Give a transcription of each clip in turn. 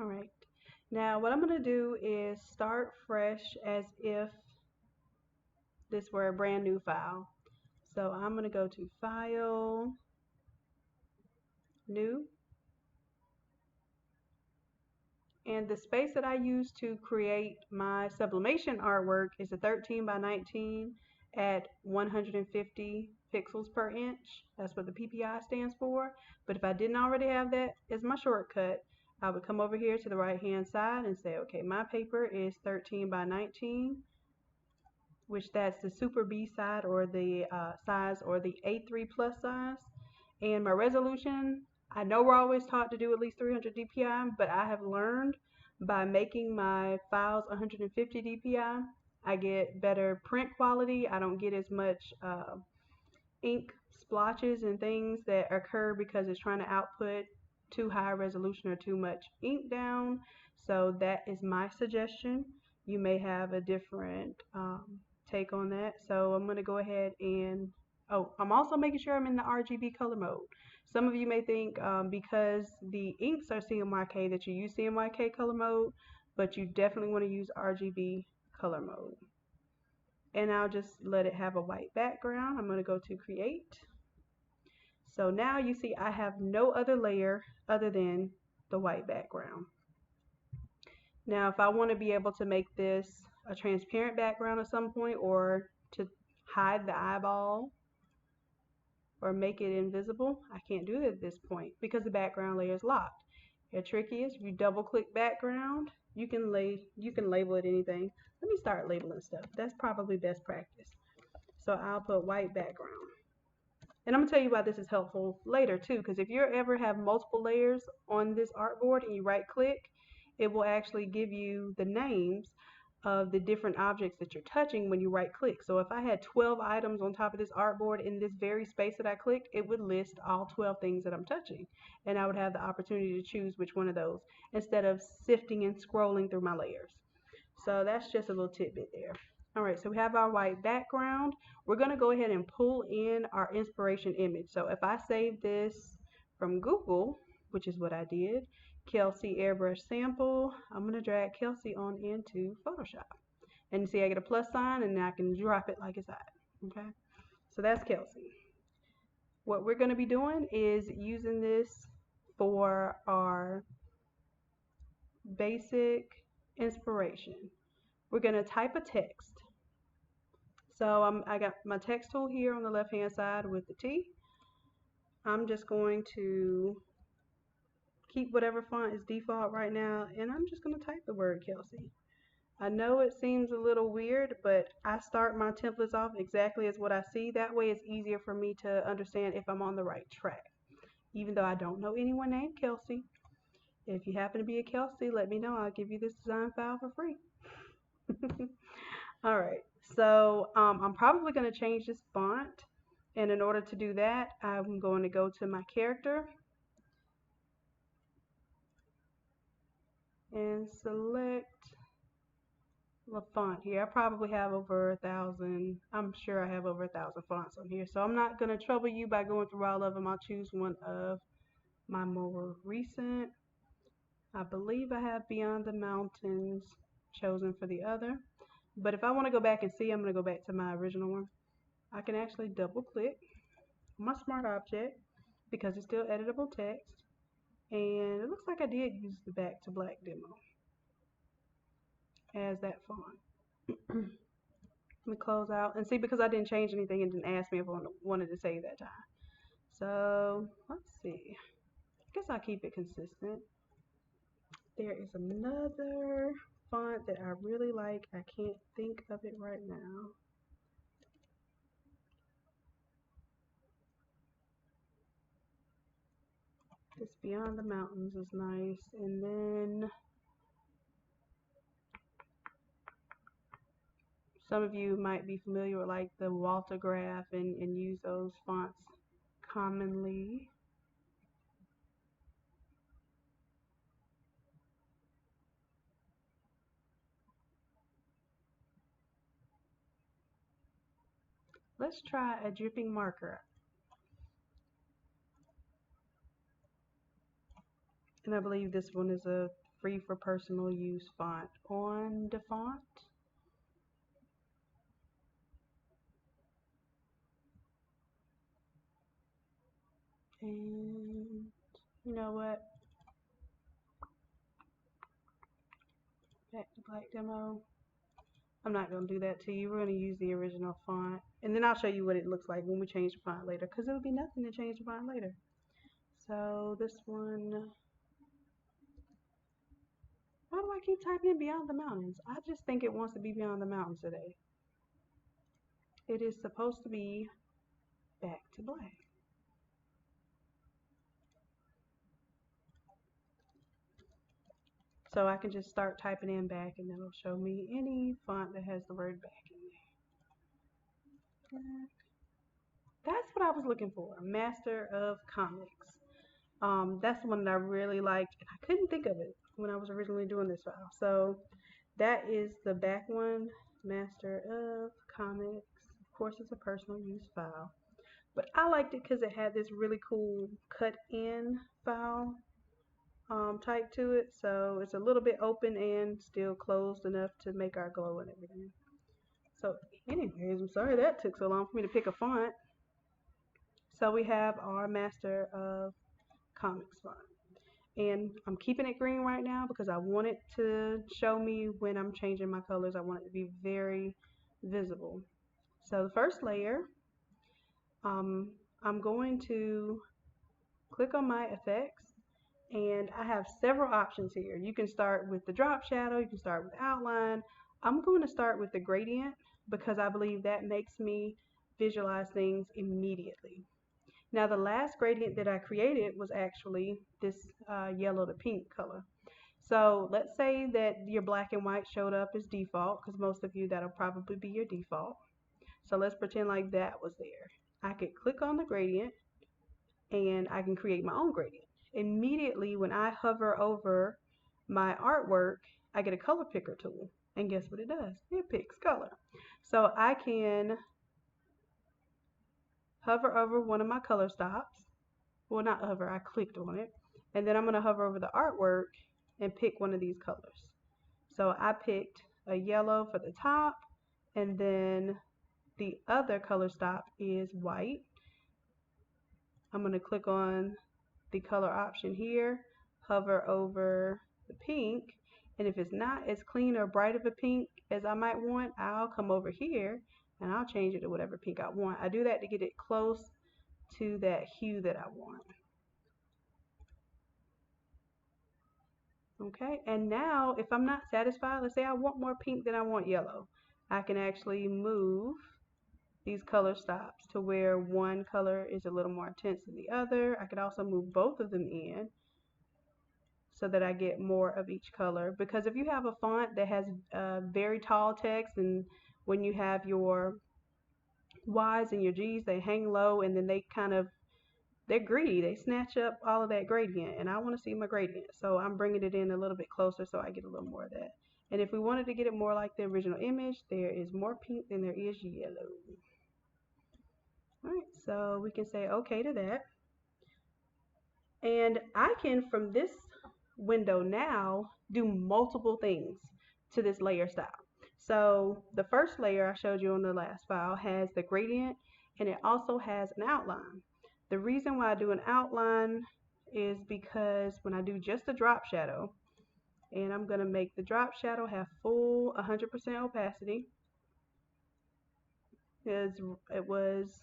Alright, now what I'm going to do is start fresh as if this were a brand new file. So I'm going to go to File, New, and the space that I use to create my sublimation artwork is a 13 by 19 at 150 pixels per inch. That's what the PPI stands for. But if I didn't already have that as my shortcut, I would come over here to the right hand side and say, okay, my paper is 13 by 19, which that's the Super B side, or the size, or the A3 plus size. And my resolution, I know we're always taught to do at least 300 dpi, but I have learned by making my files 150 dpi, I get better print quality. I don't get as much ink splotches and things that occur because it's trying to output too high resolution or too much ink down. So that is my suggestion. You may have a different take on that. So I'm going to go ahead and, oh, I'm also making sure I'm in the RGB color mode. Some of you may think because the inks are CMYK that you use CMYK color mode, but you definitely want to use RGB color mode. And I'll just let it have a white background. I'm going to go to Create. So now you see I have no other layer other than the white background. Now if I want to be able to make this a transparent background at some point, or to hide the eyeball or make it invisible, I can't do it at this point because the background layer is locked. The trick is, if you double click background, you can label it anything. Let me start labeling stuff. That's probably best practice. So I'll put white background. And I'm going to tell you why this is helpful later too, because if you ever have multiple layers on this artboard and you right click, it will actually give you the names of the different objects that you're touching when you right click. So if I had 12 items on top of this artboard in this very space that I clicked, it would list all 12 things that I'm touching, and I would have the opportunity to choose which one of those instead of sifting and scrolling through my layers. So that's just a little tidbit there. Alright, so we have our white background. We're going to go ahead and pull in our inspiration image. So if I save this from Google, which is what I did, Kelsey Airbrush sample, I'm going to drag Kelsey on into Photoshop. And you see I get a plus sign and I can drop it like it's hot. Okay, so that's Kelsey. What we're going to be doing is using this for our basic inspiration. We're going to type a text. So I got my text tool here on the left hand side with the T. I'm just going to keep whatever font is default right now, and I'm just going to type the word Kelsey. I know it seems a little weird, but I start my templates off exactly as what I see. That way it's easier for me to understand if I'm on the right track, even though I don't know anyone named Kelsey. If you happen to be a Kelsey, let me know. I'll give you this design file for free. Alright, so I'm probably going to change this font, and in order to do that, I'm going to go to my character and select the font here. I probably have over 1,000. I'm sure I have over 1,000 fonts on here, so I'm not going to trouble you by going through all of them. I'll choose one of my more recent. I believe I have Beyond the Mountains chosen for the other, but if I want to go back and see, I'm going to go back to my original one. I can actually double click my smart object because it's still editable text, and it looks like I did use the Back to Black demo as that font. Let me close out and see, because I didn't change anything, it didn't ask me if I wanted to save that time. So let's see, I guess I'll keep it consistent. There is another font that I really like. I can't think of it right now. This Beyond the Mountains is nice. And then some of you might be familiar with like the Waltograph and use those fonts commonly. Let's try a dripping marker. And I believe this one is a free for personal use font on the font. And you know what? Back to black demo. I'm not going to do that to you. We're going to use the original font. And then I'll show you what it looks like when we change the font later, because it'll be nothing to change the font later. So this one, why do I keep typing in Beyond the Mountains? I just think it wants to be Beyond the Mountains today. It is supposed to be Back to Black. So I can just start typing in back and it'll show me any font that has the word back in there. Black. That's what I was looking for, Master of Comics. That's the one that I really liked, and I couldn't think of it when I was originally doing this file. So that is the back one, Master of Comics. Of course, it's a personal use file, but I liked it because it had this really cool cut-in file type to it. So it's a little bit open and still closed enough to make our glow and everything. So anyways, I'm sorry that took so long for me to pick a font. So we have our Master of Comics font. And I'm keeping it green right now because I want it to show me when I'm changing my colors. I want it to be very visible. So the first layer, I'm going to click on my effects, and I have several options here. You can start with the drop shadow, you can start with outline. I'm going to start with the gradient because I believe that makes me visualize things immediately. Now the last gradient that I created was actually this yellow to pink color. So let's say that your black and white showed up as default, because most of you that'll probably be your default. So let's pretend like that was there. I could click on the gradient and I can create my own gradient. Immediately when I hover over my artwork, I get a color picker tool. And guess what it does? It picks color. So I can hover over one of my color stops. Well, not hover, I clicked on it. And then I'm going to hover over the artwork and pick one of these colors. So I picked a yellow for the top, and then the other color stop is white. I'm going to click on the color option here, hover over the pink, and if it's not as clean or bright of a pink as I might want, I'll come over here and I'll change it to whatever pink I want. I do that to get it close to that hue that I want. Okay, and now if I'm not satisfied, let's say I want more pink than I want yellow, I can actually move these color stops to where one color is a little more intense than the other. I could also move both of them in so that I get more of each color, because if you have a font that has very tall text, and when you have your Y's and your G's, they hang low and then they're greedy. They snatch up all of that gradient, and I want to see my gradient. So I'm bringing it in a little bit closer so I get a little more of that. And if we wanted to get it more like the original image, there is more pink than there is yellow. All right, so we can say okay to that. And I can, from this window now, do multiple things to this layer style. So the first layer I showed you on the last file has the gradient, and it also has an outline. The reason why I do an outline is because when I do just a drop shadow, and I'm going to make the drop shadow have full 100% opacity, because it was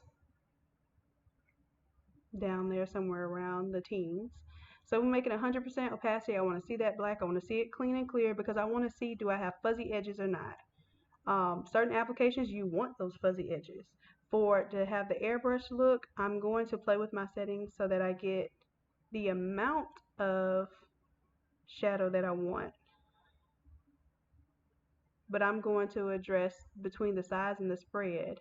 down there somewhere around the teens. So we're making 100% opacity. I want to see that black. I want to see it clean and clear because I want to see, do I have fuzzy edges or not? Certain applications, you want those fuzzy edges. For it to have the airbrush look, I'm going to play with my settings so that I get the amount of shadow that I want. But I'm going to address between the size and the spread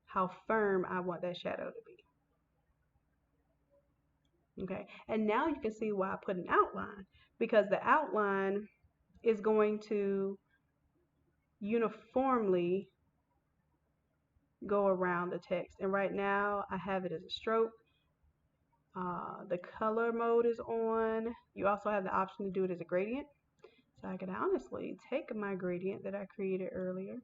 how firm I want that shadow to be. Okay, and now you can see why I put an outline, because the outline is going to uniformly go around the text. And right now I have it as a stroke. The color mode is on. You also have the option to do it as a gradient. So I could honestly take my gradient that I created earlier.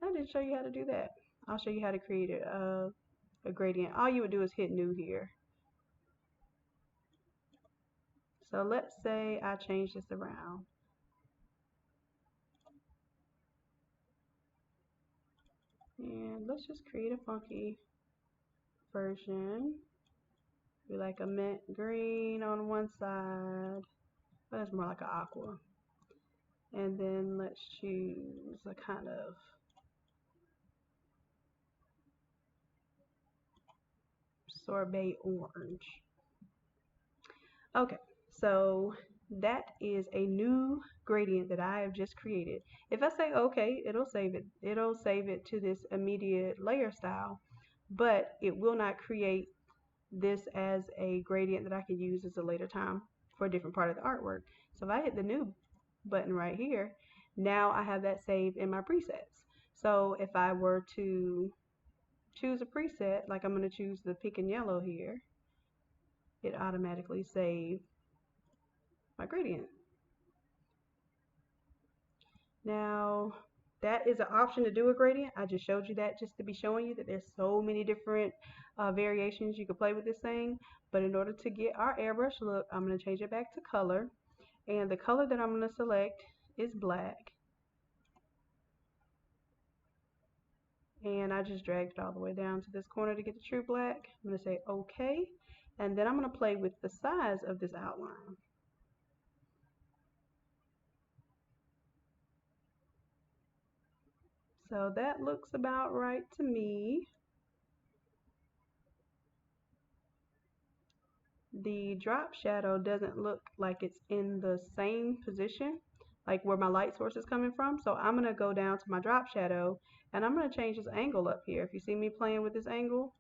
I didn't show you how to do that. I'll show you how to create a gradient. All you would do is hit new here. So let's say I change this around. And let's just create a funky version. Be like a mint green on one side, but it's more like an aqua. And then let's choose a kind of sorbet orange. Okay, so that is a new gradient that I have just created. If I say okay, it'll save it. It'll save it to this immediate layer style, but it will not create this as a gradient that I can use as a later time for a different part of the artwork. So if I hit the new button right here, now I have that saved in my presets. So if I were to choose a preset, like I'm going to choose the pink and yellow here, it automatically saves my gradient. Now, that is an option to do a gradient. I just showed you that just to be showing you that there's so many different variations you can play with this thing. But in order to get our airbrush look, I'm going to change it back to color. And the color that I'm going to select is black. And I just dragged it all the way down to this corner to get the true black. I'm going to say OK. And then I'm going to play with the size of this outline. So that looks about right to me. The drop shadow doesn't look like it's in the same position, like where my light source is coming from. So I'm going to go down to my drop shadow and I'm going to change this angle up here. If you see me playing with this angle,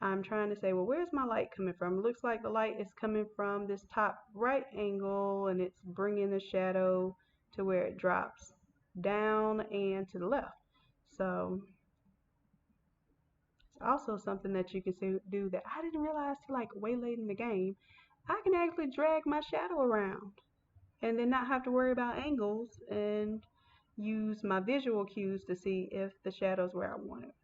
I'm trying to say, well, where's my light coming from? It looks like the light is coming from this top right angle and it's bringing the shadow to where it drops down and to the left. So it's also something that you can do that I didn't realize till like way late in the game. I can actually drag my shadow around and then not have to worry about angles and use my visual cues to see if the shadow's where I want it.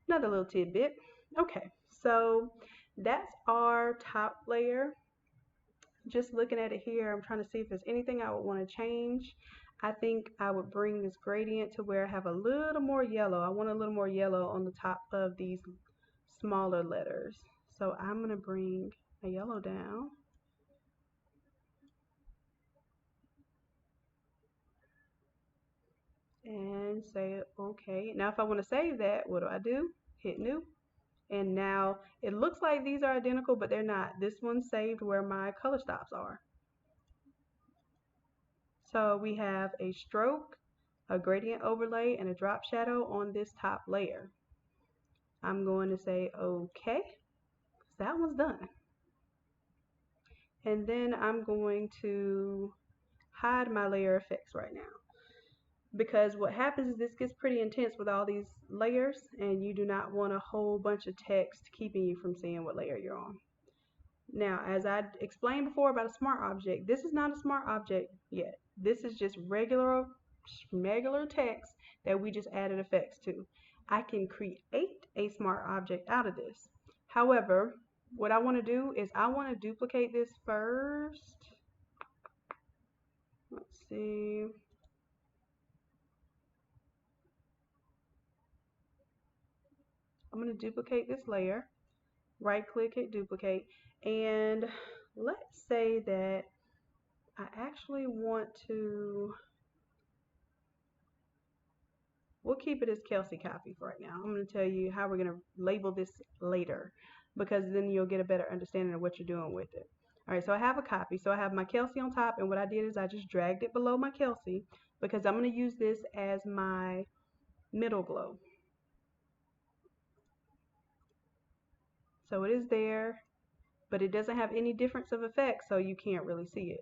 Another little tidbit. Okay, so that's our top layer. Just looking at it here, I'm trying to see if there's anything I would want to change. I think I would bring this gradient to where I have a little more yellow. I want a little more yellow on the top of these smaller letters. So I'm going to bring a yellow down. And say okay. Now if I want to save that, what do? Hit new. And now it looks like these are identical, but they're not. This one's saved where my color stops are. So we have a stroke, a gradient overlay, and a drop shadow on this top layer. I'm going to say okay. That one's done. And then I'm going to hide my layer effects right now. Because what happens is this gets pretty intense with all these layers and you do not want a whole bunch of text keeping you from seeing what layer you're on. Now, as I explained before about a smart object, this is not a smart object yet. This is just regular text that we just added effects to. I can create a smart object out of this. However, what I want to do is I want to duplicate this first. Let's see. I'm going to duplicate this layer, right click it, duplicate, and let's say that I actually want to, we'll keep it as Kelsey copy for right now. I'm going to tell you how we're going to label this later because then you'll get a better understanding of what you're doing with it. Alright, so I have a copy. So I have my Kelsey on top, and what I did is I just dragged it below my Kelsey because I'm going to use this as my middle glow. So it is there, but it doesn't have any difference of effect, so you can't really see it.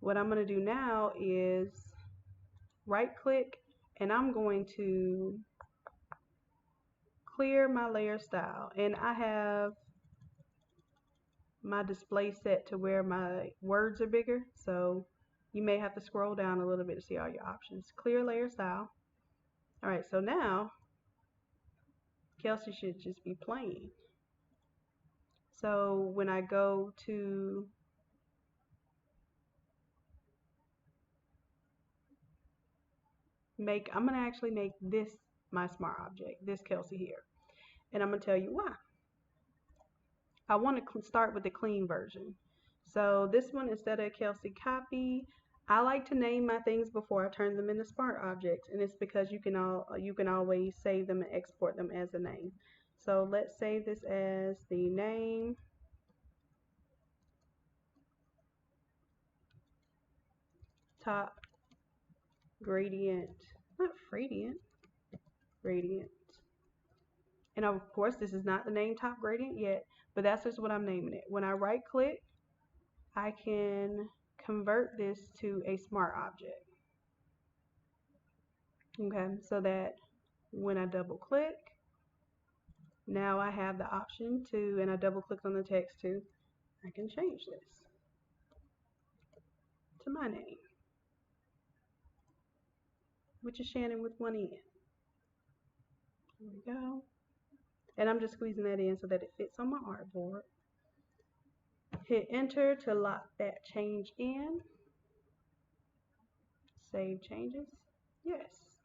What I'm going to do now is right click, and I'm going to clear my layer style. And I have my display set to where my words are bigger, so you may have to scroll down a little bit to see all your options. Clear layer style. All right, so now Kelsey should just be plain. So when I go to I'm gonna actually make this my smart object, this Kelsey here. And I'm gonna tell you why. I want to start with the clean version. So this one, instead of Kelsey copy, I like to name my things before I turn them into smart objects, and it's because you can always save them and export them as a name. So let's save this as the name top gradient, not gradient, gradient. And of course, this is not the name top gradient yet, but that's just what I'm naming it. When I right click, I can convert this to a smart object. Okay, so that when I double click, now I have the option to, and I double clicked on the text too, I can change this to my name, which is Shannon with one N. There we go. And I'm just squeezing that in so that it fits on my artboard. Hit enter to lock that change in. Save changes. Yes.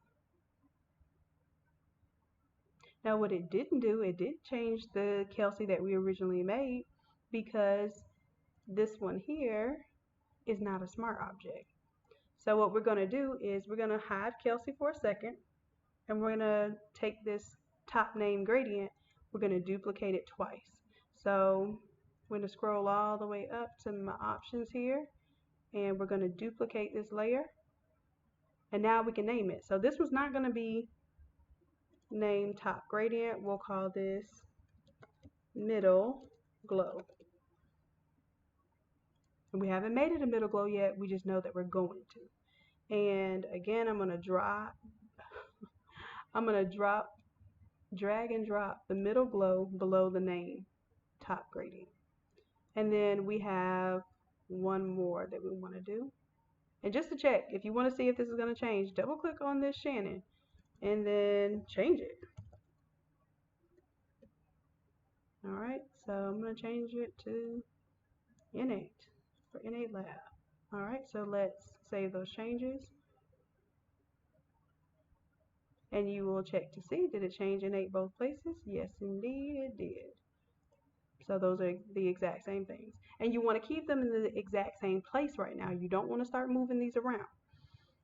Now what it didn't do, it did change the Kelsey that we originally made, because this one here is not a smart object. So what we're going to do is we're going to hide Kelsey for a second, and we're going to take this top name gradient, we're going to duplicate it twice. So we're going to scroll all the way up to my options here, and we're going to duplicate this layer, and now we can name it. So this was not going to be named top gradient. We'll call this middle glow. And we haven't made it a middle glow yet, we just know that we're going to. And again, I'm going to drag and drop the middle glow below the name top gradient. And then we have one more that we want to do. And just to check, if you want to see if this is going to change, double click on this Shannon and then change it. Alright, so I'm going to change it to Innate for Innate Lab. Alright, so let's save those changes. And you will check to see, did it change Innate both places? Yes, indeed it did. So those are the exact same things. And you want to keep them in the exact same place right now. You don't want to start moving these around.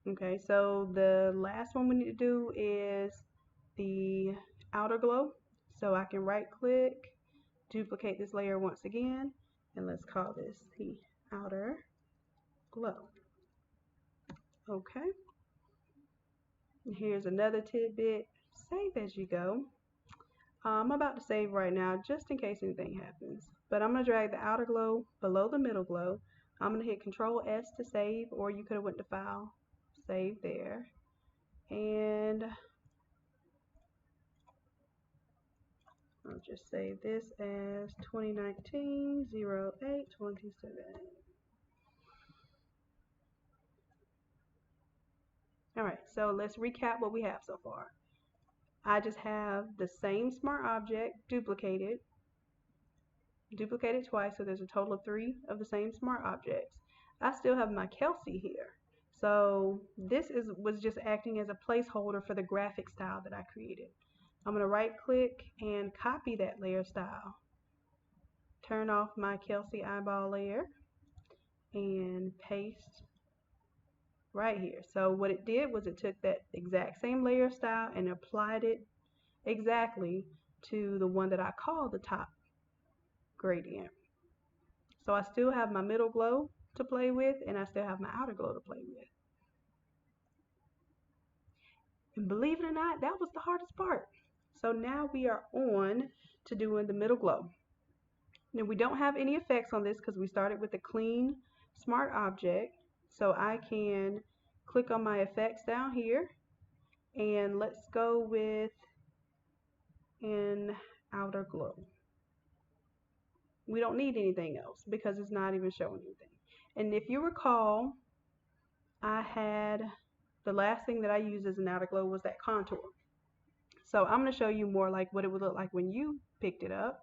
Okay, so the last one we need to do is the outer glow. So I can right click, duplicate this layer once again, and let's call this the outer glow. Okay. And here's another tidbit. Save as you go. I'm about to save right now just in case anything happens. But I'm going to drag the outer glow below the middle glow. I'm going to hit Control S to save, or you could have went to File, Save there. And I'll just save this as 2019-08-27. Alright, so let's recap what we have so far. I just have the same smart object duplicated twice, so there's a total of 3 of the same smart objects. I still have my Kelsey here. So this was just acting as a placeholder for the graphic style that I created. I'm going to right click and copy that layer style. Turn off my Kelsey eyeball layer and paste right here. So what it did was it took that exact same layer style and applied it exactly to the one that I call the top gradient. So I still have my middle glow to play with, and I still have my outer glow to play with. And believe it or not, that was the hardest part. So now we are on to doing the middle glow. Now we don't have any effects on this because we started with a clean smart object. So I can click on my effects down here, and let's go with an outer glow. We don't need anything else because it's not even showing anything. And if you recall, I had the last thing that I used as an outer glow was that contour. So I'm going to show you more like what it would look like when you picked it up.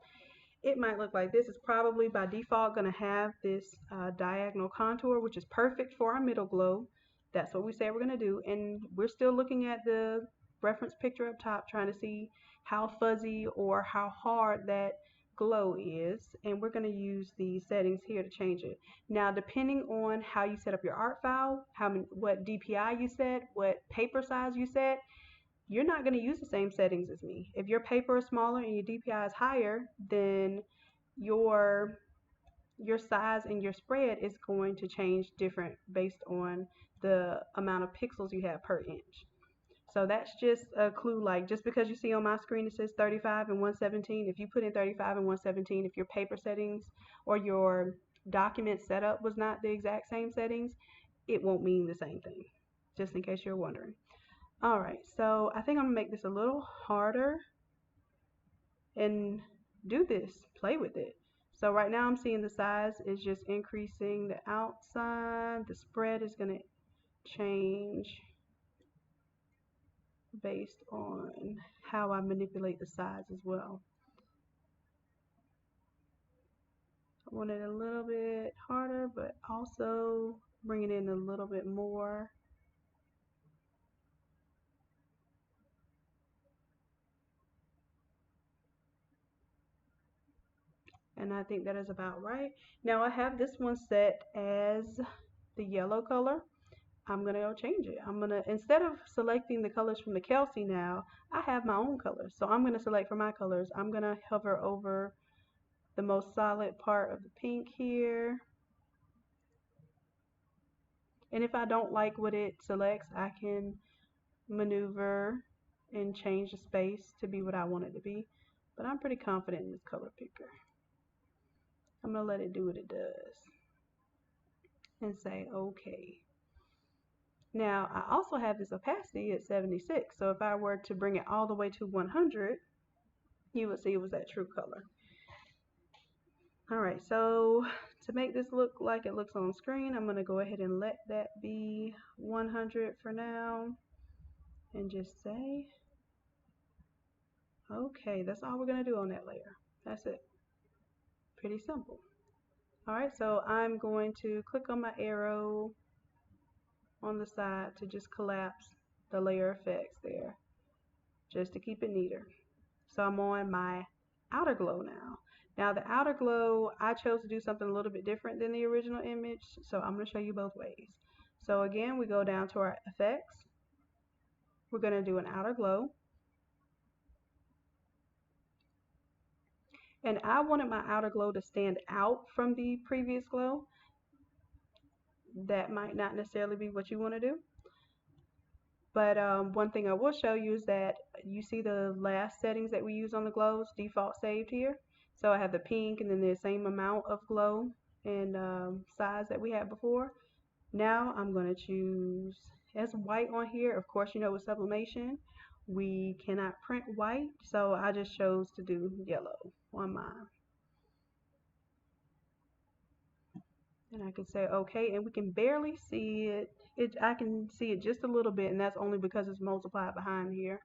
It might look like this. It's probably by default going to have this diagonal contour, which is perfect for our middle glow. That's what we said we're going to do. And we're still looking at the reference picture up top, trying to see how fuzzy or how hard that glow is. And we're going to use the settings here to change it. Now, depending on how you set up your art file, what DPI you set, what paper size you set, you're not going to use the same settings as me. If your paper is smaller and your DPI is higher, then your size and your spread is going to change different based on the amount of pixels you have per inch. So that's just a clue, like just because you see on my screen it says 35 and 117, if you put in 35 and 117, if your paper settings or your document setup was not the exact same settings, it won't mean the same thing, just in case you're wondering. Alright, so I think I'm going to make this a little harder and do this, play with it. So right now I'm seeing the size is just increasing the outside. The spread is going to change based on how I manipulate the size as well. I want it a little bit harder, but also bring it in a little bit more. And I think that is about right. Now I have this one set as the yellow color. I'm gonna go change it. I'm gonna, instead of selecting the colors from the Kelsey now, I have my own colors. So I'm gonna select for my colors. I'm gonna hover over the most solid part of the pink here. And if I don't like what it selects, I can maneuver and change the space to be what I want it to be. But I'm pretty confident in this color picker. I'm gonna let it do what it does and say okay. Now I also have this opacity at 76, so if I were to bring it all the way to 100, you would see it was that true color. Alright, so to make this look like it looks on screen, I'm going to go ahead and let that be 100 for now and just say okay. That's all we're going to do on that layer. That's it. Pretty simple. Alright, so I'm going to click on my arrow on the side to just collapse the layer effects there, just to keep it neater. So I'm on my outer glow now. Now the outer glow, I chose to do something a little bit different than the original image, so I'm going to show you both ways. So again, we go down to our effects. We're going to do an outer glow. And I wanted my outer glow to stand out from the previous glow. That might not necessarily be what you want to do. But one thing I will show you is that you see the last settings that we use on the glows default saved here. So I have the pink and then the same amount of glow and size that we had before. Now I'm going to choose as white on here. Of course, you know, with sublimation we cannot print white, so I just chose to do yellow on mine. And I can say okay, and we can barely see it. I can see it just a little bit, and that's only because it's multiplied behind here.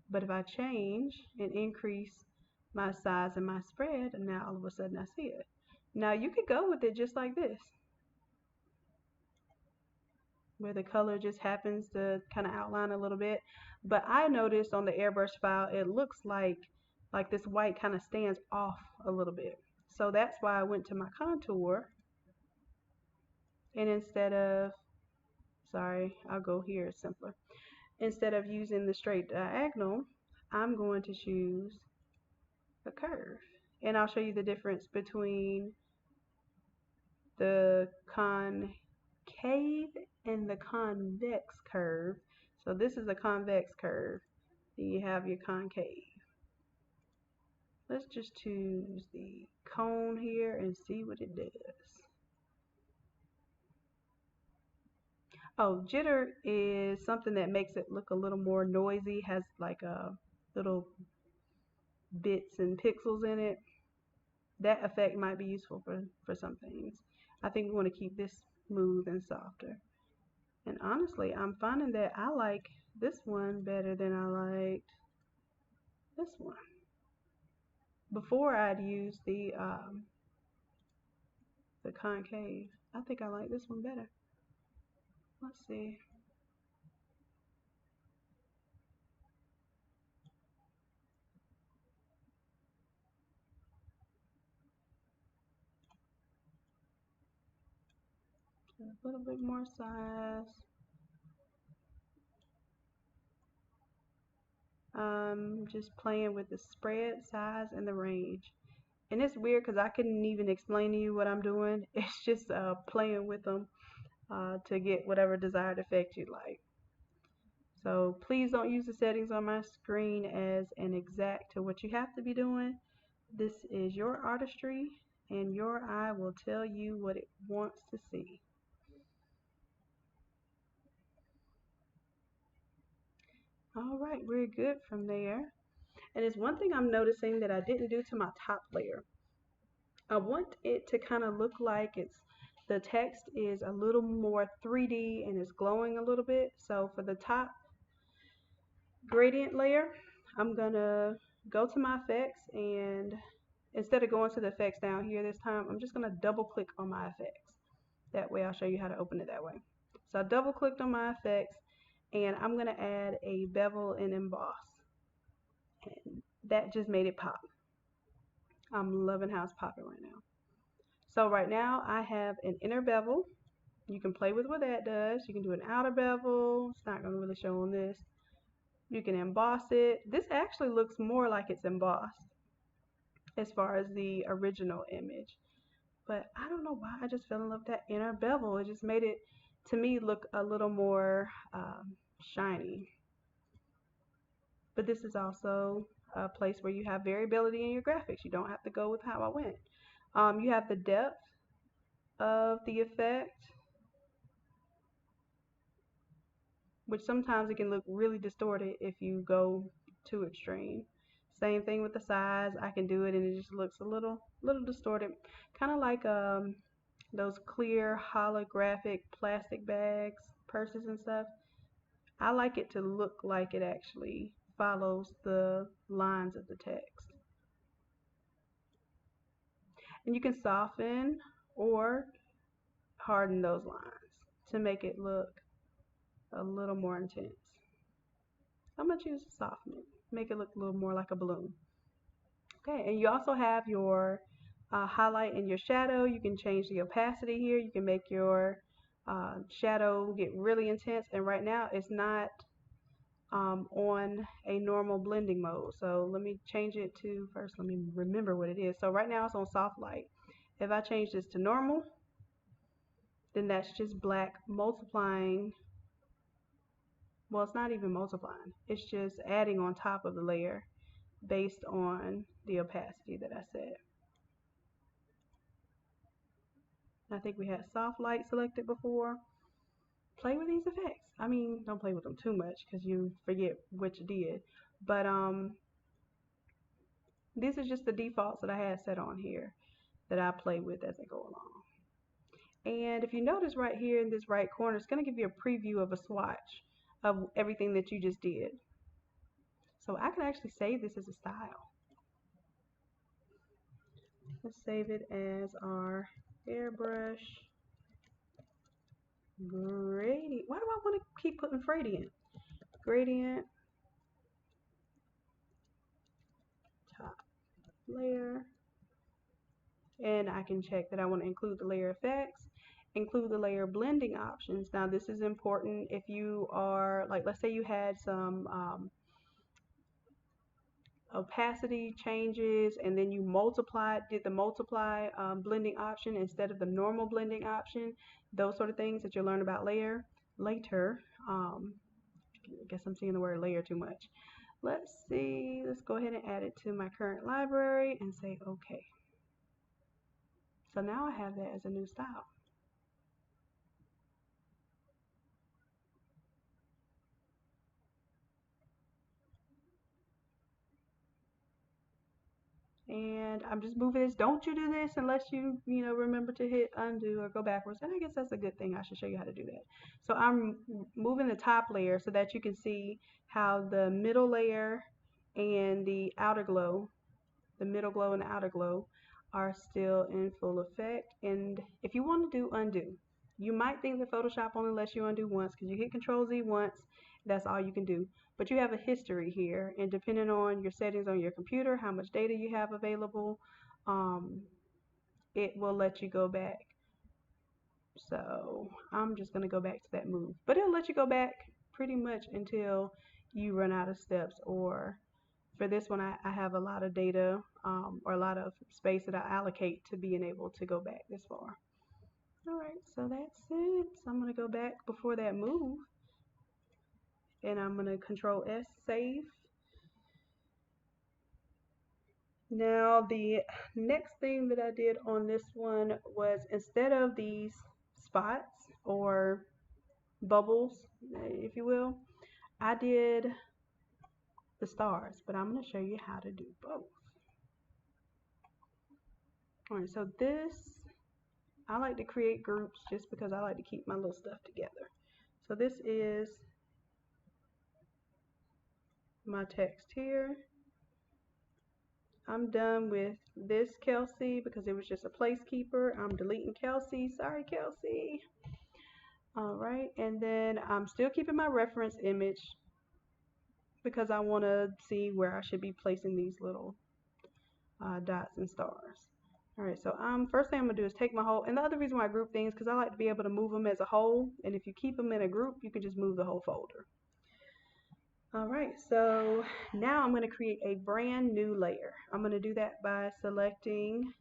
But if I change and increase my size and my spread, and now all of a sudden I see it. Now you could go with it just like this, where the color just happens to kind of outline a little bit. But I noticed on the airbrush file it looks like this white kind of stands off a little bit. So that's why I went to my contour, and instead of, sorry, I'll go here, it's simpler. Instead of using the straight diagonal, I'm going to choose a curve. And I'll show you the difference between the concave and the convex curve. So this is a convex curve, then you have your concave. Let's just choose the cone here and see what it does. Oh, jitter is something that makes it look a little more noisy, has like little bits and pixels in it. that effect might be useful for some things. I think we want to keep this smooth and softer. And honestly, I'm finding that I like this one better than I liked this one. Before I'd use the concave. I think I like this one better. Let's see. A little bit more size. Just playing with the spread, size, and the range. And it's weird because I couldn't even explain to you what I'm doing. It's just playing with them to get whatever desired effect you like. So please don't use the settings on my screen as an exact to what you have to be doing. This is your artistry, and your eye will tell you what it wants to see. All right, we're good from there. And it's one thing I'm noticing that I didn't do to my top layer. I want it to kind of look like the text is a little more 3D and it's glowing a little bit. So for the top gradient layer, I'm gonna go to my effects, and instead of going to the effects down here this time, I'm just gonna double click on my effects. That way I'll show you how to open it that way. So I double clicked on my effects, and I'm gonna add a bevel and emboss. And that just made it pop. I'm loving how it's popping right now. So right now I have an inner bevel. You can play with what that does. You can do an outer bevel. It's not going to really show on this. You can emboss it. This actually looks more like it's embossed as far as the original image. But I don't know why I just fell in love with that inner bevel. It just made it, to me, look a little more shiny. But this is also a place where you have variability in your graphics. You don't have to go with how I went. You have the depth of the effect, which sometimes it can look really distorted if you go too extreme. Same thing with the size. I can do it and it just looks a little distorted, kind of like those clear holographic plastic bags, purses and stuff. I like it to look like it actually follows the lines of the text. And you can soften or harden those lines to make it look a little more intense. I'm going to choose soften it, make it look a little more like a balloon. Okay, and you also have your highlight and your shadow. You can change the opacity here. You can make your shadow get really intense, and right now it's not on a normal blending mode. So let me change it to, first let me remember what it is. So right now it's on soft light. If I change this to normal, then that's just black multiplying. Well, it's not even multiplying. It's just adding on top of the layer based on the opacity that I set. I think we had soft light selected before. Play with these effects. I mean, don't play with them too much because you forget what you did. But these are just the defaults that I had set on here that I play with as I go along. And if you notice right here in this right corner, it's going to give you a preview of a swatch of everything that you just did. So I can actually save this as a style. Let's save it as our Airbrush gradient. Why do I want to keep putting gradient? Gradient, top layer, and I can check that I want to include the layer effects, include the layer blending options. Now this is important if you are, like, let's say you had some opacity changes and then you did the multiply blending option instead of the normal blending option. Those sort of things that you'll learn about later. I guess I'm seeing the word layer too much. Let's see, let's go ahead and add it to my current library and say okay. So now I have that as a new style. and I'm just moving this. Don't you do this unless you remember to hit undo or go backwards. And I guess that's a good thing. I should show you how to do that. So I'm moving the top layer so that you can see how the middle layer and the outer glow, the middle glow and the outer glow, are still in full effect. And if you want to do undo, you might think that Photoshop only lets you undo once because you hit Control Z once, that's all you can do. But you have a history here, and depending on your settings on your computer, how much data you have available, it will let you go back. So I'm just going to go back to that move. But it'll let you go back pretty much until you run out of steps, or for this one I have a lot of data or a lot of space that I allocate to being able to go back this far. Alright, so that's it. So I'm going to go back before that move, and I'm going to Control S, save. Now the next thing that I did on this one was, instead of these spots or bubbles, if you will, I did the stars, but I'm going to show you how to do both. Alright, so this, I like to create groups just because I like to keep my little stuff together. So this is my text here. I'm done with this Kelsey because it was just a placekeeper. I'm deleting Kelsey. Sorry, Kelsey. Alright, and then I'm still keeping my reference image because I want to see where I should be placing these little dots and stars. Alright, so first thing I'm going to do is take my whole, and the other reason why I group things because I like to be able to move them as a whole, and if you keep them in a group, you can just move the whole folder. Alright, so now I'm going to create a brand new layer. I'm going to do that by selecting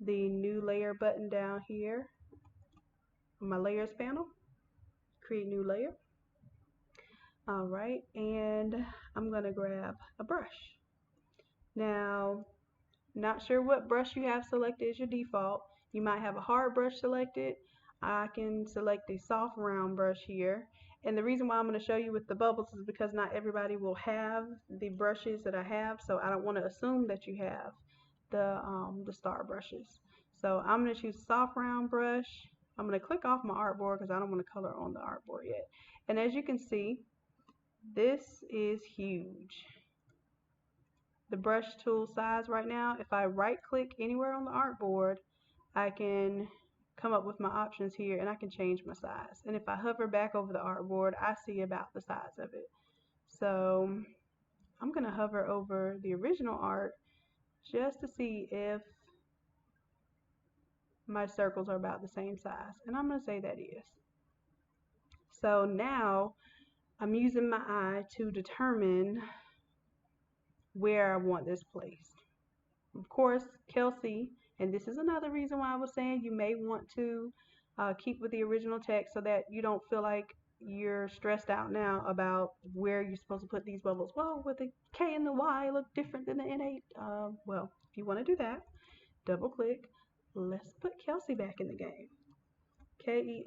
the new layer button down here on my layers panel. Create new layer. Alright, and I'm going to grab a brush. Now, not sure what brush you have selected as your default. You might have a hard brush selected. I can select a soft round brush here. And the reason why I'm going to show you with the bubbles is because not everybody will have the brushes that I have, so I don't want to assume that you have the star brushes. So I'm going to choose soft round brush. I'm going to click off my artboard because I don't want to color on the artboard yet. And as you can see, this is huge. The brush tool size right now, if I right click anywhere on the artboard, I can come up with my options here and I can change my size. And if I hover back over the artboard, I see about the size of it. So I'm going to hover over the original art just to see if my circles are about the same size. And I'm going to say that is. So now I'm using my eye to determine where I want this placed. Of course, Kelsey, and this is another reason why I was saying you may want to keep with the original text so that you don't feel like you're stressed out now about where you're supposed to put these bubbles. Well, with the K and the Y look different than the N8. Well, if you want to do that, double click. Let's put Kelsey back in the game. Kelsey.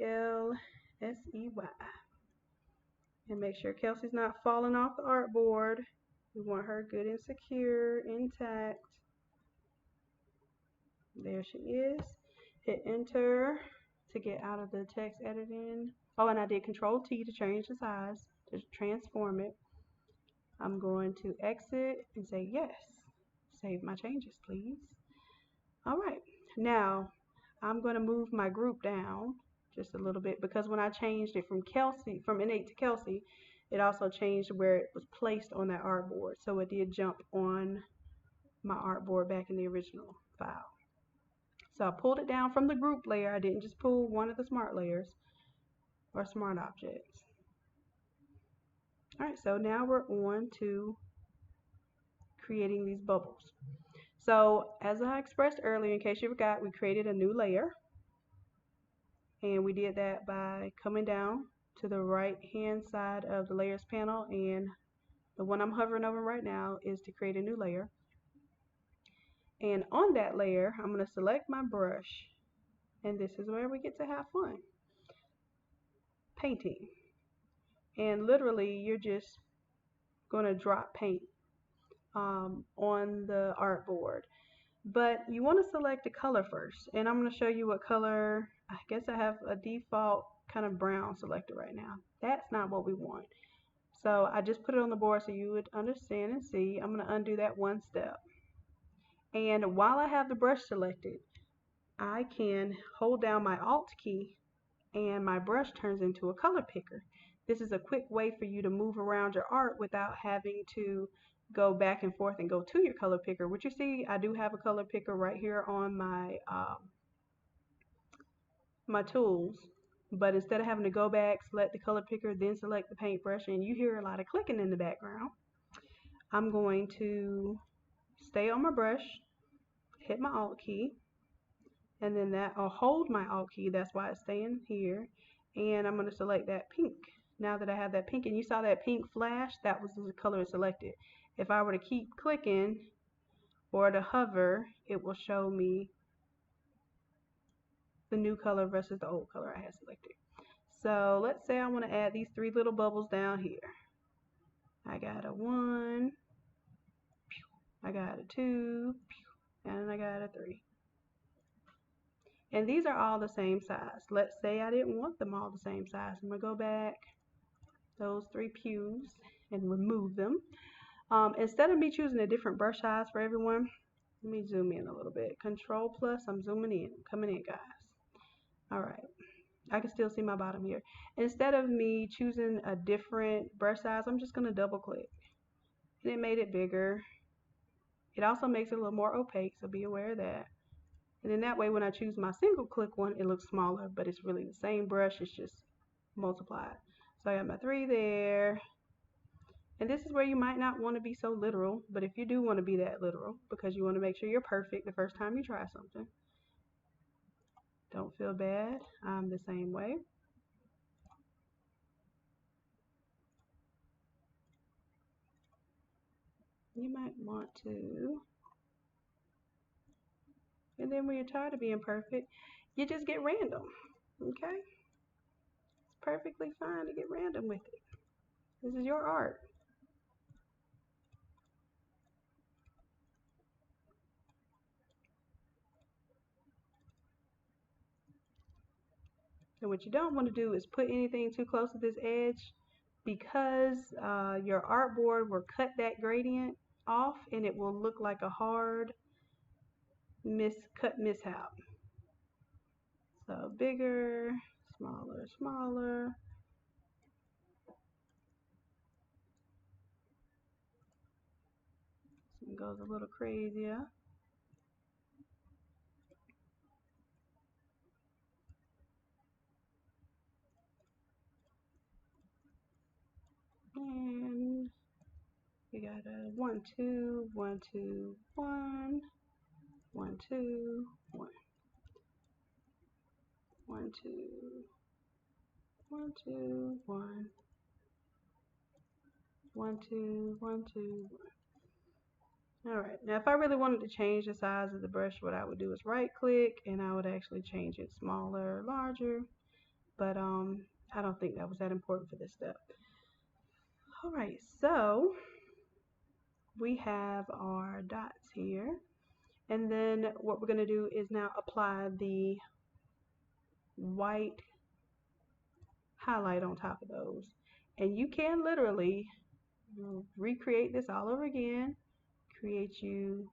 And make sure Kelsey's not falling off the artboard. We want her good and secure, intact. There she is. Hit enter to get out of the text editing. Oh, and I did Control T to change the size, to transform it. I'm going to exit and say yes. Save my changes, please. Alright, now I'm going to move my group down just a little bit because when I changed it from N8 to Kelsey, it also changed where it was placed on that artboard. So it did jump on my artboard back in the original file. So I pulled it down from the group layer. I didn't just pull one of the smart layers or smart objects. Alright, so now we're on to creating these bubbles. So as I expressed earlier, in case you forgot, we created a new layer. And we did that by coming down to the right hand side of the layers panel, and the one I'm hovering over right now is to create a new layer. And on that layer, I'm going to select my brush, and this is where we get to have fun. Painting. And literally, you're just going to drop paint on the artboard. But you want to select a color first, and I'm going to show you what color. I guess I have a default kind of brown selected right now. That's not what we want. So I just put it on the board so you would understand and see. I'm going to undo that one step. And while I have the brush selected, I can hold down my Alt key and my brush turns into a color picker. This is a quick way for you to move around your art without having to go back and forth and go to your color picker. What you see, I do have a color picker right here on my tools, but instead of having to go back, select the color picker, then select the paintbrush, and you hear a lot of clicking in the background, I'm going to stay on my brush, hit my Alt key, and then that I'll hold my Alt key, that's why it's staying here, and I'm going to select that pink. Now that I have that pink, and you saw that pink flash, that was the color selected. If I were to keep clicking or to hover, it will show me the new color versus the old color I had selected. So let's say I want to add these 3 little bubbles down here. I got a 1, I got a 2, and I got a 3. And these are all the same size. Let's say I didn't want them all the same size. I'm going to go back those 3 pews and remove them. Instead of me choosing a different brush size for everyone, let me zoom in a little bit. Control plus, I'm zooming in, coming in, guys. All right, I can still see my bottom here. Instead of me choosing a different brush size, I'm just going to double click. And it made it bigger. It also makes it a little more opaque, so be aware of that. And then that way when I choose my single click one, it looks smaller, but it's really the same brush, it's just multiplied. So I got my 3 there. And this is where you might not want to be so literal, but if you do want to be that literal, because you want to make sure you're perfect the first time you try something, don't feel bad. I'm the same way. You might want to. And then when you're tired of being perfect, you just get random, okay? It's perfectly fine to get random with it. This is your art. And what you don't want to do is put anything too close to this edge, because your artboard will cut that gradient off and it will look like a hard cut mishap. So bigger, smaller, smaller. This one goes a little crazier. And we got a 1, 2, 1, 2, 1, 1, 2, 1, 1, 2, 1, 2, 1, 1, 2, 1, 2, 1. Alright, now if I really wanted to change the size of the brush, what I would do is right click and I would actually change it smaller, larger, but I don't think that was that important for this step. Alright, so we have our dots here, and then what we're going to do is now apply the white highlight on top of those. And you can literally recreate this all over again, create you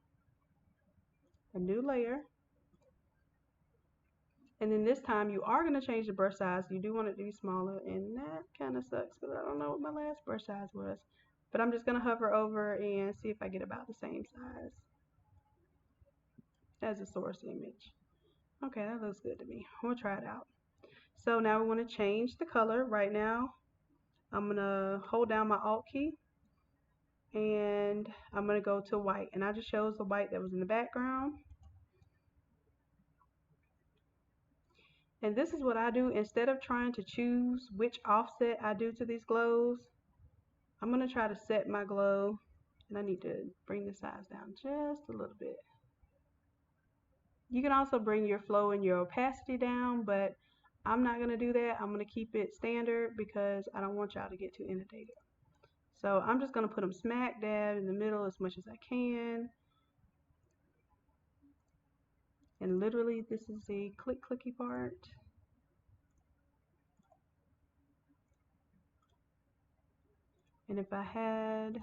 a new layer, and then this time you are going to change the brush size. You do want it to be smaller, and that kind of sucks because I don't know what my last brush size was, but I'm just going to hover over and see if I get about the same size as the source image. Okay, that looks good to me. We'll try it out. So now we want to change the color. Right now I'm going to hold down my Alt key and I'm going to go to white, and I just chose the white that was in the background. And this is what I do. Instead of trying to choose which offset I do to these glows, I'm going to try to set my glow, and I need to bring the size down just a little bit. You can also bring your flow and your opacity down, but I'm not going to do that. I'm going to keep it standard because I don't want y'all to get too inundated. So I'm just going to put them smack dab in the middle as much as I can. And literally this is the clicky part. And if I had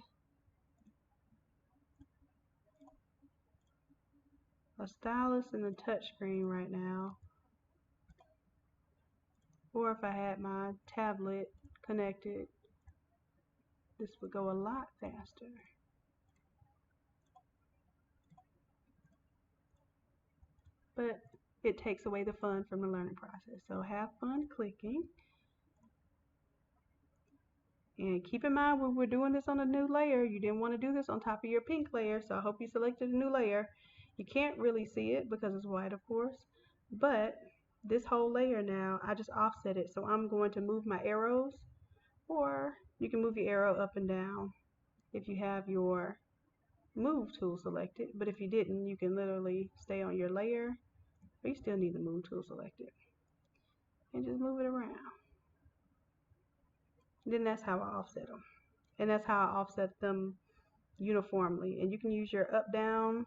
a stylus and a touchscreen right now, or if I had my tablet connected, this would go a lot faster. But it takes away the fun from the learning process. So have fun clicking. And keep in mind when we're doing this on a new layer, you didn't want to do this on top of your pink layer, so I hope you selected a new layer. You can't really see it because it's white, of course, but this whole layer now, I just offset it. So I'm going to move my arrows, or you can move your arrow up and down if you have your move tool selected, but if you didn't, you can literally stay on your layer, or you still need the move tool selected, and just move it around. Then that's how I offset them. And that's how I offset them uniformly. And you can use your up, down,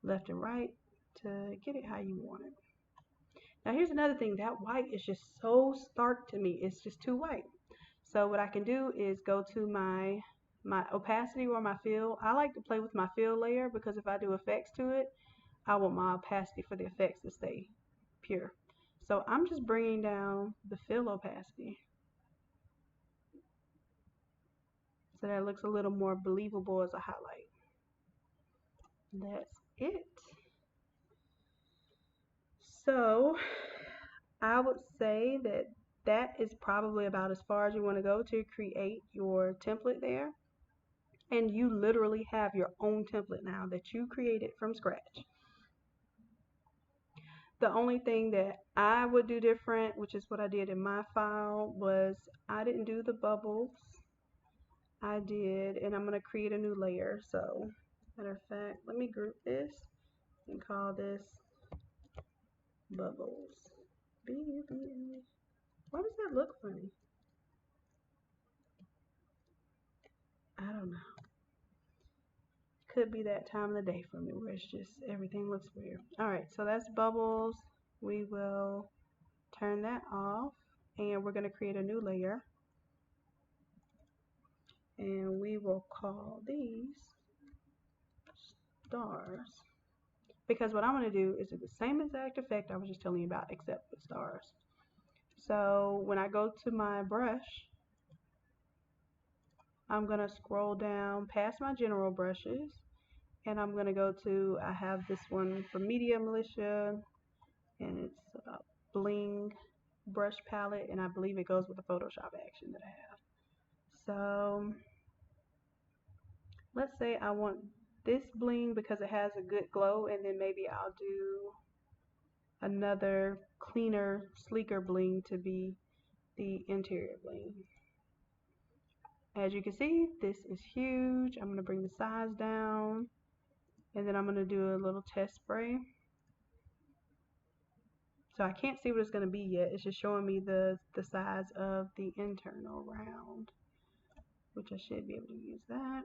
left, and right to get it how you want it. Now here's another thing. That white is just so stark to me. It's just too white. So what I can do is go to my opacity or my fill. I like to play with my fill layer because if I do effects to it, I want my opacity for the effects to stay pure. So I'm just bringing down the fill opacity so that it looks a little more believable as a highlight. That's it. So I would say that that is probably about as far as you want to go to create your template there. And you literally have your own template now that you created from scratch. The only thing that I would do different, which is what I did in my file, was I didn't do the bubbles. I did, and I'm going to create a new layer. So, matter of fact, let me group this and call this bubbles. B-U-B-L. Why does that look funny? I don't know. Could be that time of the day for me where it's just everything looks weird. Alright, so that's bubbles. We will turn that off and we're going to create a new layer. And we will call these stars. Because what I'm going to do is do the same exact effect I was just telling you about except with stars. So when I go to my brush, I'm going to scroll down past my general brushes. And I'm going to go to, I have this one for Media Militia, and it's a bling brush palette, and I believe it goes with the Photoshop action that I have. So let's say I want this bling because it has a good glow, and then maybe I'll do another cleaner, sleeker bling to be the interior bling. As you can see, this is huge. I'm going to bring the size down, and then I'm going to do a little test spray. So I can't see what it's going to be yet. It's just showing me the size of the internal round, which I should be able to use that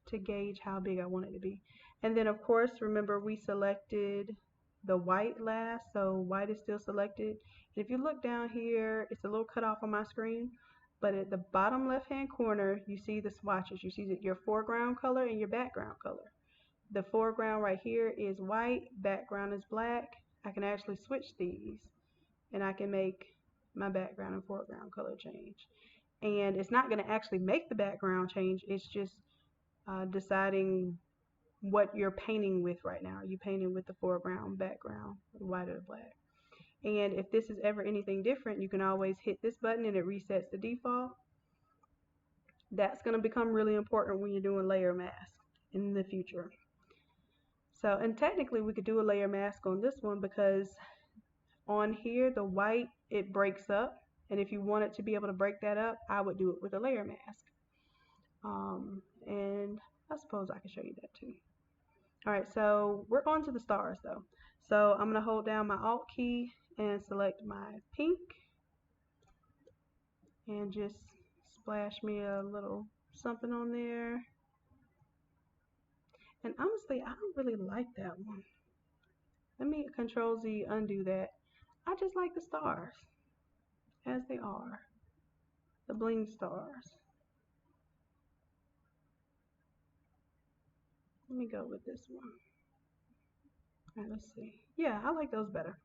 to gauge how big I want it to be. And then of course, remember we selected the white last, so white is still selected. And if you look down here, it's a little cut off on my screen, but at the bottom left hand corner, you see the swatches. You see your foreground color and your background color. The foreground right here is white, background is black. I can actually switch these and I can make my background and foreground color change. And it's not going to actually make the background change, it's just deciding what you're painting with right now. Are you painting with the foreground, background, white or black? And if this is ever anything different, you can always hit this button and it resets the default. That's going to become really important when you're doing layer mask in the future. So, and technically we could do a layer mask on this one because on here the white, it breaks up, and if you wanted to be able to break that up, I would do it with a layer mask. And I suppose I can show you that too. Alright, so we're on to the stars though. So I'm going to hold down my Alt key and select my pink and just splash me a little something on there. And honestly, I don't really like that one. Let me Control Z undo that. I just like the stars as they are. The bling stars. Let me go with this one. Alright, let's see. Yeah, I like those better.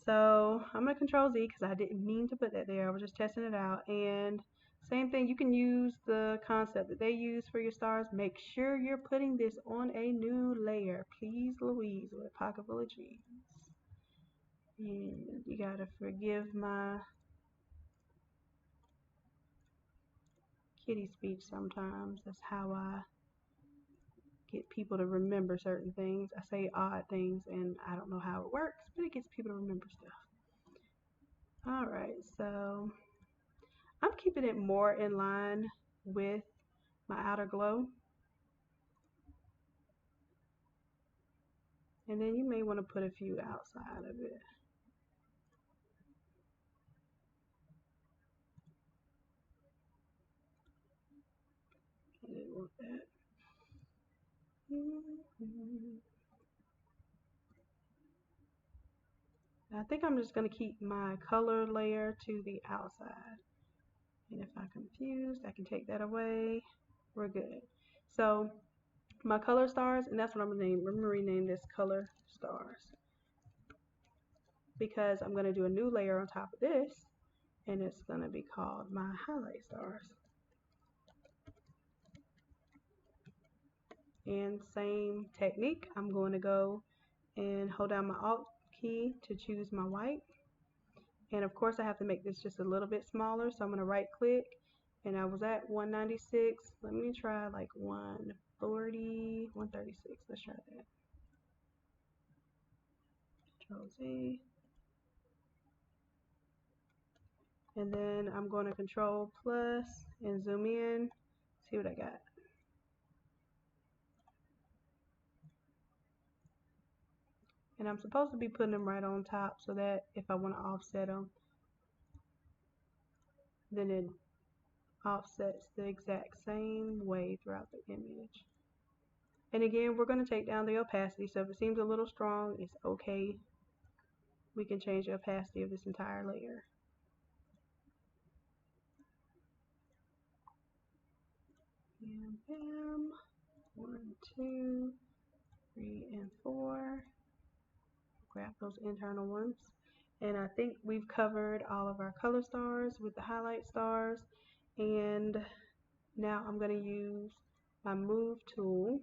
So I'm going to Control Z because I didn't mean to put that there. I was just testing it out. And same thing, you can use the concept that they use for your stars. Make sure you're putting this on a new layer. Please, Louise, with a pocket full of jeans. And you got to forgive my kitty speech sometimes. That's how I get people to remember certain things. I say odd things and I don't know how it works, but it gets people to remember stuff. Alright, so I'm keeping it more in line with my outer glow. And then you may want to put a few outside of it. I didn't want that. I think I'm just going to keep my color layer to the outside. And if I'm confused, I can take that away. We're good. So my color stars, and that's what I'm going to name. I'm going to rename this color stars, because I'm going to do a new layer on top of this, and it's going to be called my highlight stars. And same technique, I'm going to go and hold down my Alt key to choose my white. And of course I have to make this just a little bit smaller, so I'm going to right click, and I was at 196. Let me try like 140, 136. Let's try that. Control Z. And then I'm going to Control plus and zoom in, see what I got. And I'm supposed to be putting them right on top so that if I want to offset them, then it offsets the exact same way throughout the image. And again, we're going to take down the opacity, so if it seems a little strong, it's okay. We can change the opacity of this entire layer. And bam, 1, 2, 3, and 4. Grab those internal ones. And I think we've covered all of our color stars with the highlight stars. And now I'm going to use my move tool.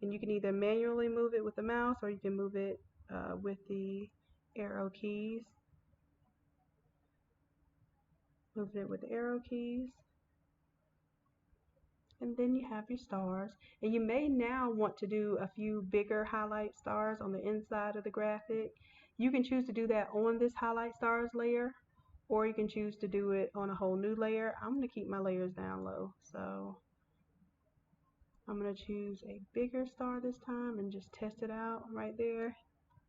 And you can either manually move it with the mouse, or you can move it with the arrow keys. Moving it with the arrow keys. And then you have your stars. And you may now want to do a few bigger highlight stars on the inside of the graphic. You can choose to do that on this highlight stars layer, or you can choose to do it on a whole new layer. I'm going to keep my layers down low, so I'm going to choose a bigger star this time and just test it out right there.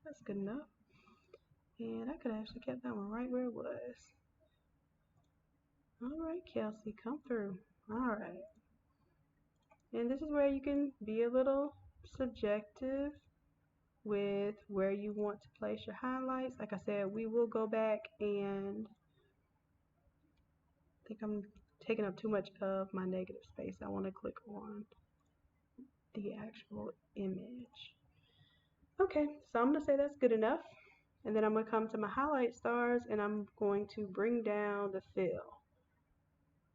That's good enough. And I could actually kept that one right where it was. Alright, Kelsey, come through. Alright. And this is where you can be a little subjective with where you want to place your highlights. Like I said, we will go back, and I think I'm taking up too much of my negative space. I want to click on the actual image. Okay, so I'm going to say that's good enough. And then I'm going to come to my highlight stars, and I'm going to bring down the fill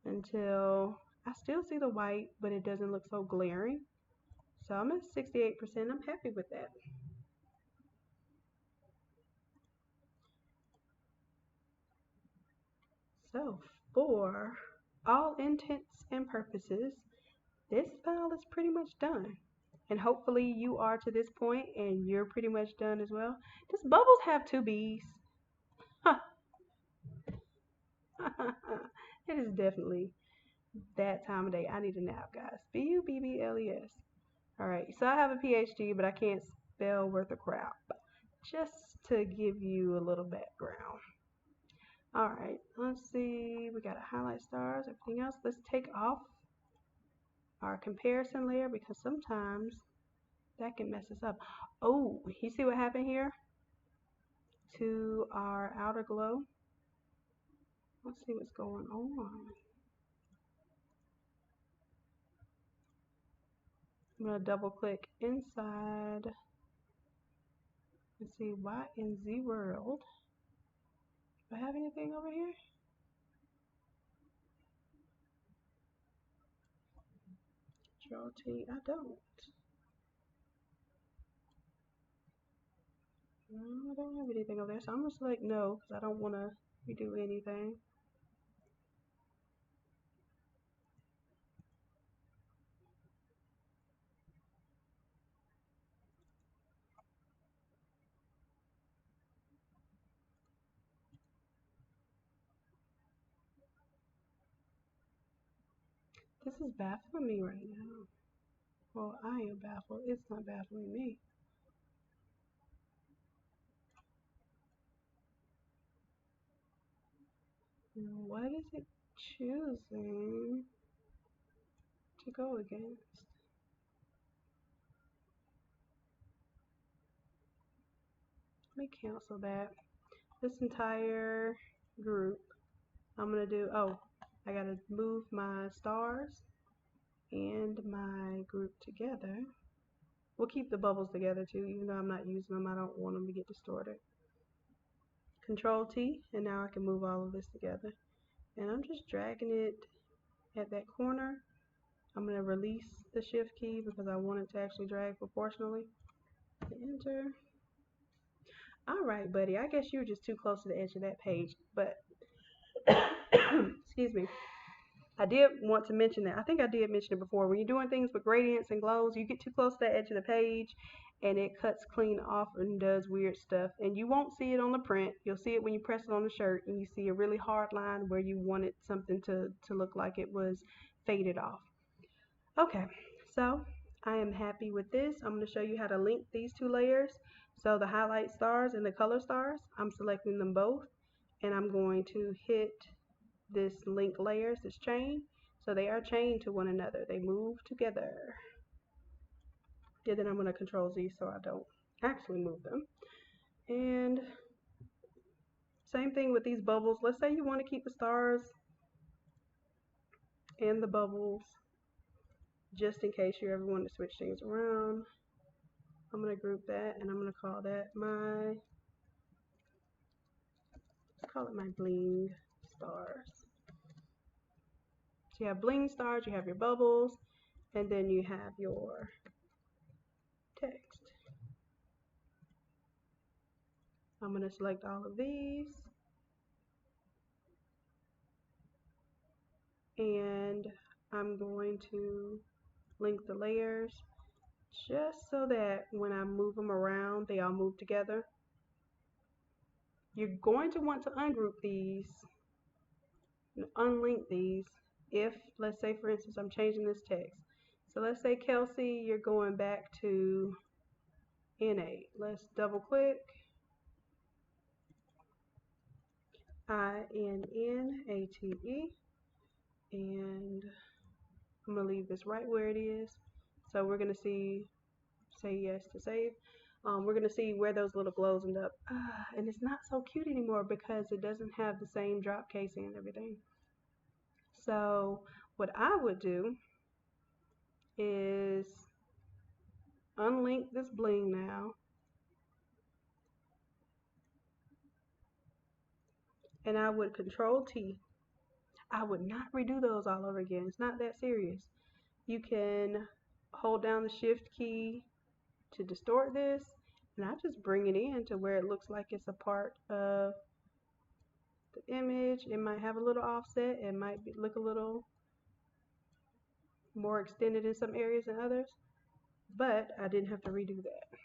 until I still see the white, but it doesn't look so glaring. So I'm at 68%. I'm happy with that. So for all intents and purposes, this file is pretty much done. And hopefully you are to this point and you're pretty much done as well. Does Bubbles have two B's? It is definitely that time of day. I need a nap, guys. B-U-B-B-L-E-S. Alright, so I have a PhD, but I can't spell worth a crap. Just to give you a little background. Alright, let's see. We got a highlight stars, everything else. Let's take off our comparison layer, because sometimes that can mess us up. Oh, you see what happened here to our outer glow? Let's see what's going on. I'm going to double click inside and see why in the world. Do I have anything over here? Control T, I don't. No, I don't have anything over there, so I'm going to select no because I don't want to redo anything. This is baffling me right now. Well, I am baffled. It's not baffling me. What is it choosing to go against? Let me cancel that. This entire group, I'm going to do, oh, I got to move my stars and my group together. We'll keep the bubbles together too, even though I'm not using them. I don't want them to get distorted. Control T, and now I can move all of this together. And I'm just dragging it at that corner. I'm going to release the shift key because I want it to actually drag proportionally. Enter. Alright, buddy, I guess you were just too close to the edge of that page, but excuse me. I did want to mention that. I think I did mention it before. When you're doing things with gradients and glows, you get too close to the edge of the page and it cuts clean off and does weird stuff. And you won't see it on the print. You'll see it when you press it on the shirt and you see a really hard line where you wanted something to look like it was faded off. Okay, so I am happy with this. I'm going to show you how to link these two layers. So the highlight stars and the color stars, I'm selecting them both and I'm going to hit this link layers, this chain. So they are chained to one another. They move together. And then I'm going to control Z so I don't actually move them. And same thing with these bubbles. Let's say you want to keep the stars and the bubbles just in case you ever want to switch things around. I'm going to group that and I'm going to call that my, let's call it my bling stars. So you have bling stars, you have your bubbles, and then you have your text. I'm going to select all of these and I'm going to link the layers just so that when I move them around they all move together. You're going to want to ungroup these, unlink these if, let's say for instance, I'm changing this text. So let's say Kelsey, you're going back to N8. Let's double click. INNATE, and I'm going to leave this right where it is. So we're going to see, say yes to save. We're going to see where those little glows end up. And it's not so cute anymore because it doesn't have the same drop casing and everything. So what I would do is unlink this bling now. And I would control T. I would not redo those all over again. It's not that serious. You can hold down the shift key to distort this, and I just bring it in to where it looks like it's a part of the image. It might have a little offset. It might look a little more extended in some areas than others, but I didn't have to redo that.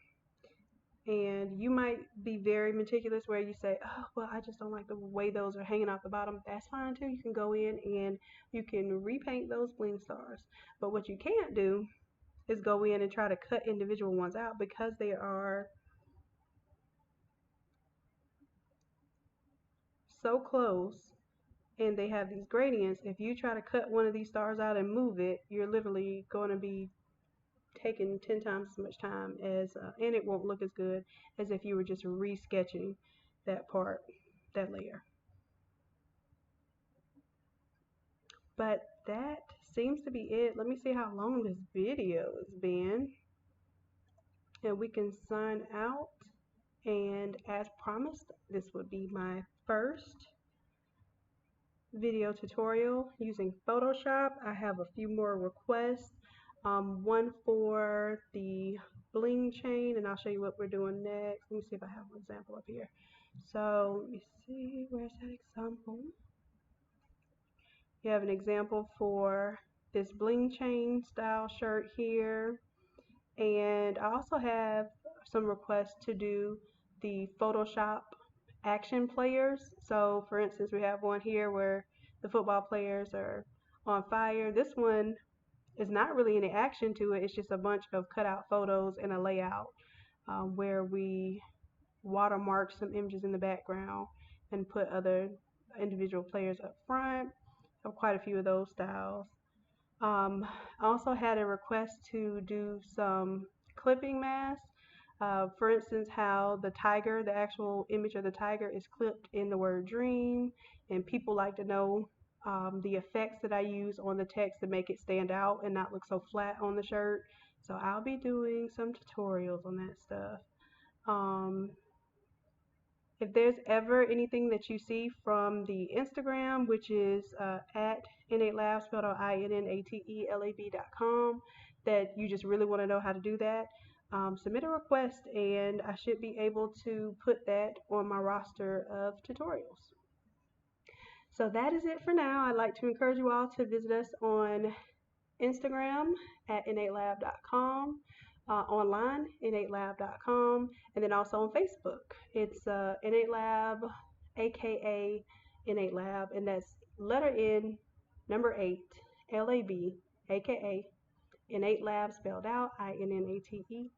And you might be very meticulous where you say, oh, well, I just don't like the way those are hanging off the bottom. That's fine too. You can go in and you can repaint those bling stars. But what you can't do is go in and try to cut individual ones out because they are so close and they have these gradients. If you try to cut one of these stars out and move it, you're literally going to be taking 10 times as much time as, and it won't look as good as if you were just resketching that part, that layer. But that seems to be it. Let me see how long this video has been. And we can sign out. And as promised, this would be my first video tutorial using Photoshop. I have a few more requests. One for the bling chain, and I'll show you what we're doing next. Let me see if I have an example up here. So let me see, where's that example? You have an example for this bling chain style shirt here. And I also have some requests to do the Photoshop action players. So for instance, we have one here where the football players are on fire. This one is not really any action to it. It's just a bunch of cutout photos and a layout where we watermark some images in the background and put other individual players up front. I have quite a few of those styles. I also had a request to do some clipping masks. For instance, how the tiger, the actual image of the tiger is clipped in the word dream, and people like to know the effects that I use on the text to make it stand out and not look so flat on the shirt. So I'll be doing some tutorials on that stuff. If there's ever anything that you see from the Instagram, which is at innatelab, spelled out INNATELAB.com, that you just really want to know how to do that, submit a request and I should be able to put that on my roster of tutorials. So that is it for now. I'd like to encourage you all to visit us on Instagram at innatelab.com. Online, innatelab.com, and then also on Facebook. It's Innate Lab, aka Innate Lab, and that's letter N, number 8, LAB, aka Innate Lab, spelled out INNATELAB.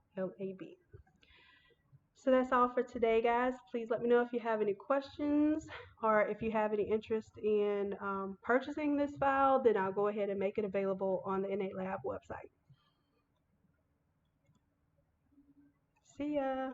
So that's all for today, guys. Please let me know if you have any questions or if you have any interest in purchasing this file, then I'll go ahead and make it available on the Innate Lab website. See ya!